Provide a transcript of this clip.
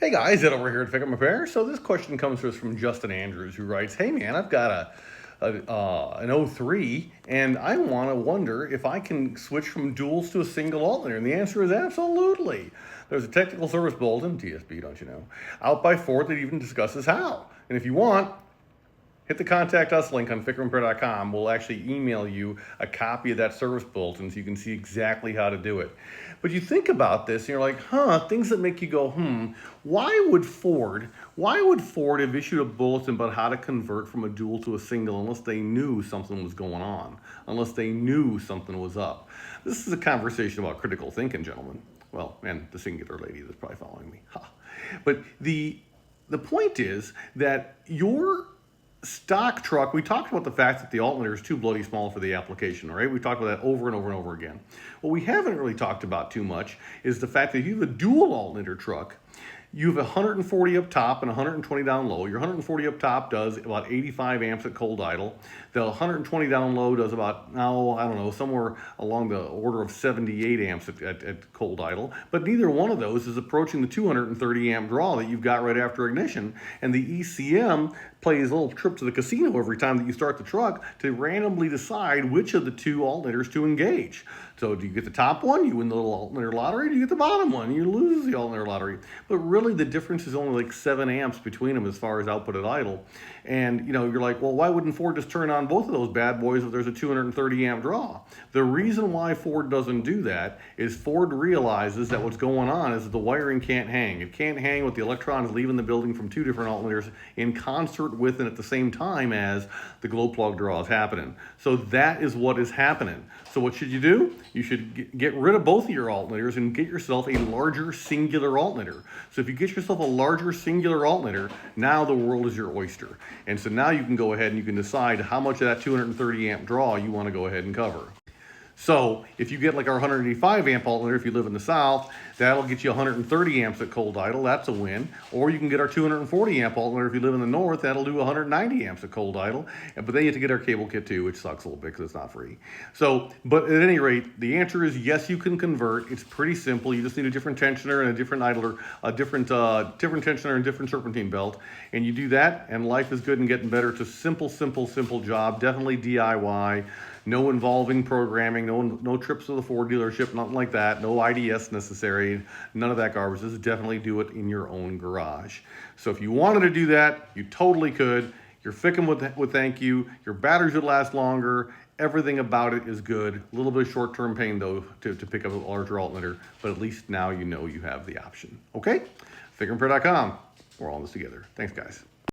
Hey guys, Ed over here at FICMRepair. So this question comes to us from Justin Andrews, who writes, "Hey man, I've got an 03, and I want to wonder if I can switch from duals to a single alternator." And the answer is absolutely. There's a technical service bulletin, TSB, don't you know, out by Ford that even discusses how. And if you want, hit the contact us link on FICMRepair.com. We'll actually email you a copy of that service bulletin so you can see exactly how to do it. But you think about this and you're like, things that make you go, why would Ford have issued a bulletin about how to convert from a dual to a single unless they knew something was going on, unless they knew something was up? This is a conversation about critical thinking, gentlemen. Well, and the singular lady that's probably following me. But the point is that your stock truck, we talked about the fact that the alternator is too bloody small for the application, right? We talked about that over and over and over again. What we haven't really talked about too much is the fact that if you have a dual alternator truck, you have 140 up top and 120 down low. Your 140 up top does about 85 amps at cold idle. The 120 down low does about, somewhere along the order of 78 amps at cold idle. But neither one of those is approaching the 230 amp draw that you've got right after ignition. And the ECM plays a little trip to the casino every time that you start the truck to randomly decide which of the two alternators to engage. So do you get the top one, you win the little alternator lottery? Do you get the bottom one, you lose the alternator lottery? But really the difference is only like 7 amps between them as far as output at idle. And you're like, well, why wouldn't Ford just turn on both of those bad boys if there's a 230 amp draw? The reason why Ford doesn't do that is Ford realizes that what's going on is that the wiring can't hang. It can't hang with the electrons leaving the building from two different alternators in concert with and at the same time as the glow plug draw is happening. So that is what is happening. So what should you do? You should get rid of both of your alternators and get yourself a larger singular alternator. So if you get yourself a larger singular alternator, now the world is your oyster. And so now you can go ahead and you can decide how much of that 230 amp draw you want to go ahead and cover. So if you get like our 185 amp alternator, if you live in the South, that'll get you 130 amps at cold idle. That's a win. Or you can get our 240 amp alternator if you live in the North. That'll do 190 amps at cold idle. But then you have to get our cable kit too, which sucks a little bit because it's not free. So, but at any rate, the answer is yes, you can convert. It's pretty simple. You just need a different tensioner and a different idler, a different tensioner and different serpentine belt. And you do that, and life is good and getting better. It's a simple job. Definitely DIY. No involving programming, no trips to the Ford dealership, nothing like that. No IDS necessary, none of that garbage. Just definitely do it in your own garage. So if you wanted to do that, you totally could. Your FICM would thank you. Your batteries would last longer. Everything about it is good. A little bit of short-term pain, though, to pick up a larger alternator. But at least now you know you have the option. Okay? FICMRepair.com. We're all in this together. Thanks, guys.